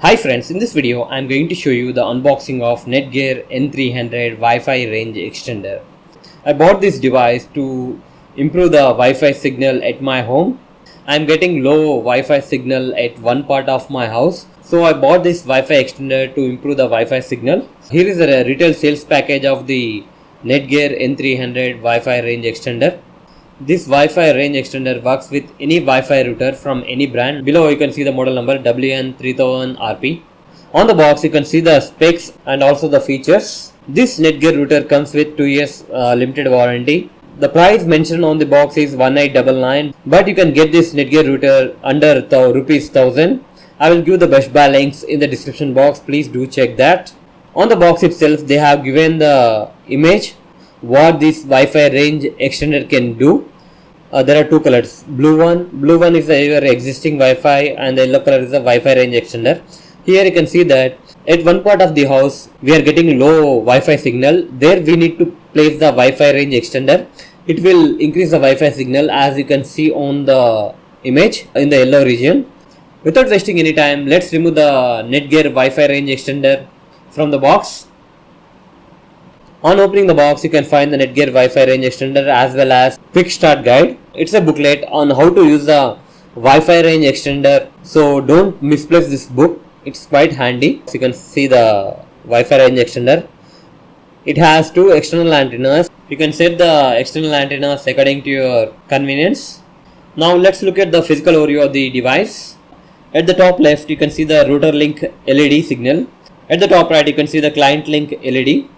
Hi friends, in this video I am going to show you the unboxing of Netgear N300 Wi-Fi range extender. I bought this device to improve the Wi-Fi signal at my home. I am getting low Wi-Fi signal at one part of my house. So I bought this Wi-Fi extender to improve the Wi-Fi signal. Here is a retail sales package of the Netgear N300 Wi-Fi range extender. This Wi-Fi range extender works with any Wi-Fi router from any brand. Below you can see the model number WN3000RP. On the box you can see the specs and also the features. This Netgear router comes with 2 years limited warranty. The price mentioned on the box is 1899, but you can get this Netgear router under rupees 1000. I will give the best buy links in the description box. Please do check that. On the box itself they have given the image what this Wi-Fi range extender can do. There are two colors. Blue one is your existing Wi-Fi and the yellow color is the Wi-Fi range extender. Here you can see that at one part of the house we are getting low Wi-Fi signal. There we need to place the Wi-Fi range extender. It will increase the Wi-Fi signal as you can see on the image in the yellow region. Without wasting any time, let's remove the Netgear Wi-Fi range extender from the box. On opening the box, you can find the Netgear Wi-Fi range extender as well as quick start guide. It's a booklet on how to use the Wi-Fi range extender. So don't misplace this book. It's quite handy. So you can see the Wi-Fi range extender. It has two external antennas. You can set the external antennas according to your convenience. Now let's look at the physical overview of the device. At the top left, you can see the router link LED signal. At the top right, you can see the client link LED.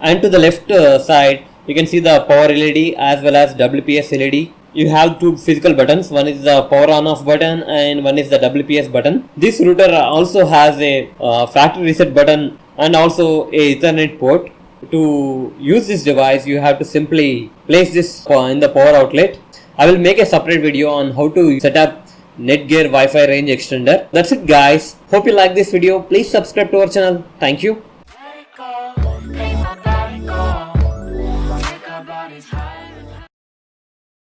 And to the left side you can see the power LED as well as WPS LED. You have two physical buttons, one is the power on off button and one is the WPS button. This router also has a factory reset button and also a Ethernet port. To use this device you have to simply place this in the power outlet. I will make a separate video on how to set up Netgear Wi-Fi range extender. That's it guys. Hope you like this video. Please subscribe to our channel. Thank you.